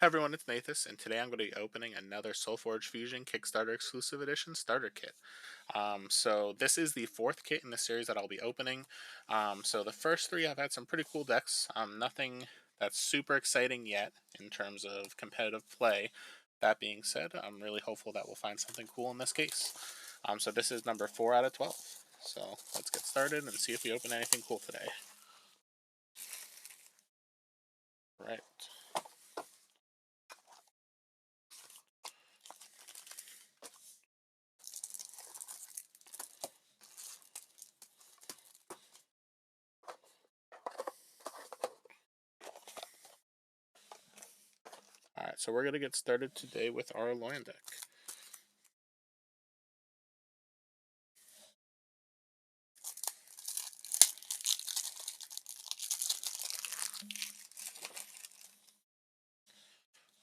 Hi everyone, it's Nathas, and today I'm going to be opening another SolForge Fusion Kickstarter exclusive edition starter kit. So this is the fourth kit in the series that I'll be opening. So the first three I've had some pretty cool decks. Nothing that's super exciting yet in terms of competitive play. That being said, I'm really hopeful that we'll find something cool in this case. So this is number 4 out of 12. So let's get started and see if we open anything cool today. Right. Alright, so we're going to get started today with our Loyan deck.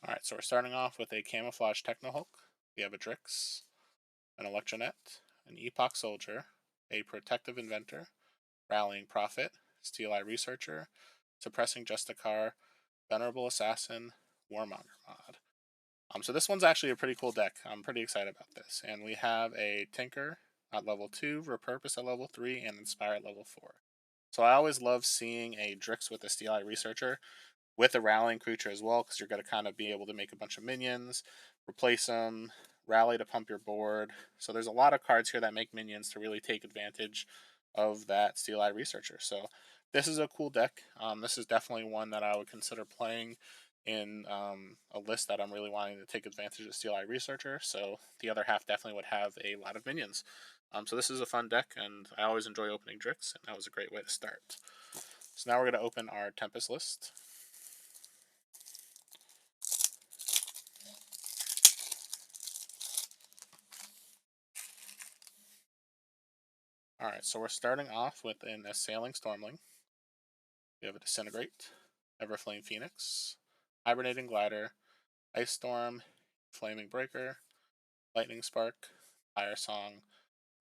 Alright, so we're starting off with a Camouflage Techno Hulk. We have a Drix, an Electronet, an Epoch Soldier, a Protective Inventor, Rallying Prophet, Steel Eye Researcher, Suppressing Justicar, Venerable Assassin, Warmonger Mod. So this one's actually a pretty cool deck. I'm pretty excited about this. And we have a Tinker at level 2, Repurpose at level 3, and Inspire at level 4. So I always love seeing a Drix with a Steel Eye Researcher with a rallying creature as well, because you're going to kind of be able to make a bunch of minions, replace them, rally to pump your board. So there's a lot of cards here that make minions to really take advantage of that Steel Eye Researcher. So this is a cool deck. This is definitely one that I would consider playing in a list that I'm really wanting to take advantage of Steel Eye Researcher. So the other half definitely would have a lot of minions. So this is a fun deck, and I always enjoy opening Drix, and that was a great way to start. So now we're going to open our Tempest list. Alright, so we're starting off with an Assailing Stormling. We have a Disintegrate, Everflame Phoenix, Hibernating Glider, Ice Storm, Flaming Breaker, Lightning Spark, Fire Song,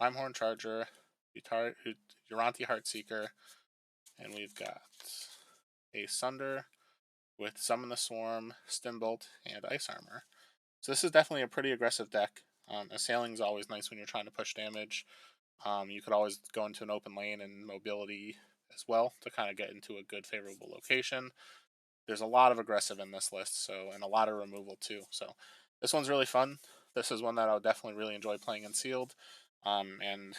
Limehorn Charger, Uranti Heartseeker, and we've got a Sunder with Summon the Swarm, Stimbolt, and Ice Armor. So this is definitely a pretty aggressive deck. Assailing is always nice when you're trying to push damage. You could always go into an open lane and mobility as well to kind of get into a good favorable location. There's a lot of aggressive in this list, so and a lot of removal too. So this one's really fun. This is one that I would definitely really enjoy playing in sealed. And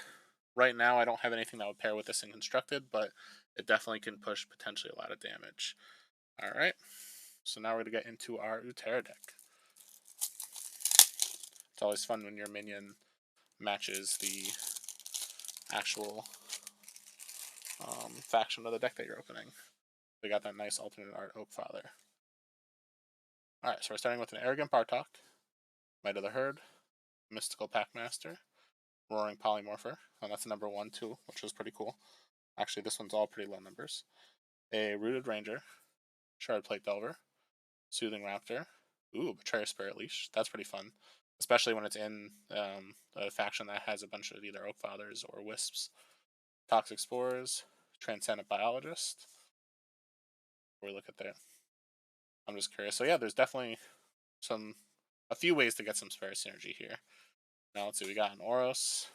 right now I don't have anything that would pair with this in constructed, but it definitely can push potentially a lot of damage. All right. So now we're going to get into our Utera deck. It's always fun when your minion matches the actual faction of the deck that you're opening. We got that nice alternate art Oakfather. Alright, so we're starting with an Arrogant Bartok, Might of the Herd, Mystical Packmaster, Roaring Polymorpher, and that's number 1 too, which was pretty cool. Actually, this one's all pretty low numbers. A Rooted Ranger, Shardplate Delver, Soothing Raptor, Betrayer Spirit Leash. That's pretty fun, especially when it's in a faction that has a bunch of either Oakfathers or Wisps. Toxic Spores, Transcendent Biologist. We look at that. I'm just curious. So yeah, there's definitely a few ways to get some spare synergy here. Now let's see, we got an Oros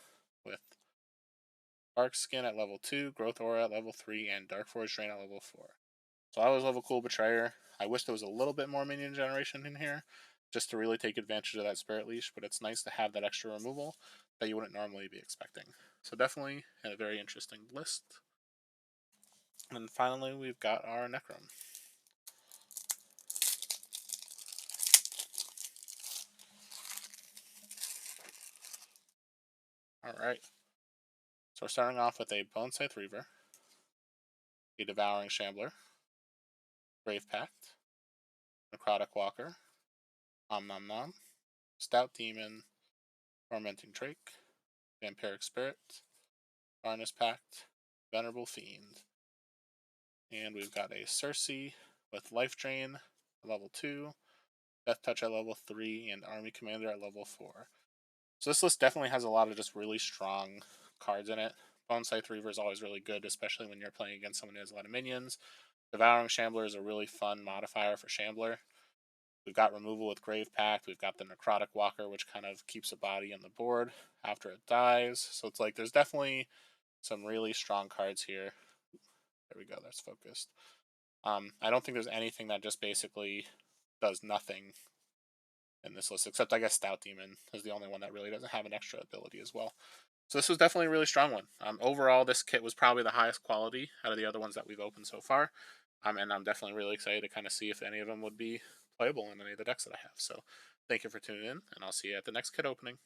with Bark Skin at level 2, Growth Aura at level 3, and Dark Forge Drain at level 4. So I always love a cool Betrayer. I wish there was a little bit more minion generation in here, just to really take advantage of that Spirit Leash, but it's nice to have that extra removal that you wouldn't normally be expecting. So definitely a very interesting list. And finally, we've got our Necrom. Alright, so we're starting off with a Bone Scythe Reaver, a Devouring Shambler, Brave Pact, Necrotic Walker, Om Nom Nom, Stout Demon, Tormenting Drake, Vampiric Spirit, Harness Pact, Venerable Fiend. And we've got a Cersei with Life Drain at level 2, Death Touch at level 3, and Army Commander at level 4. So this list definitely has a lot of just really strong cards in it. Bone Scythe Reaver is always really good, especially when you're playing against someone who has a lot of minions. Devouring Shambler is a really fun modifier for Shambler. We've got removal with Grave Pact. We've got the Necrotic Walker, which kind of keeps a body on the board after it dies. So it's like there's definitely some really strong cards here. There we go, that's focused. I don't think there's anything that just basically does nothing in this list, except I guess Stout Demon is the only one that really doesn't have an extra ability as well. So this was definitely a really strong one. Overall, this kit was probably the highest quality out of the other ones that we've opened so far. And I'm definitely really excited to kind of see if any of them would be playable in any of the decks that I have. So thank you for tuning in, and I'll see you at the next kit opening.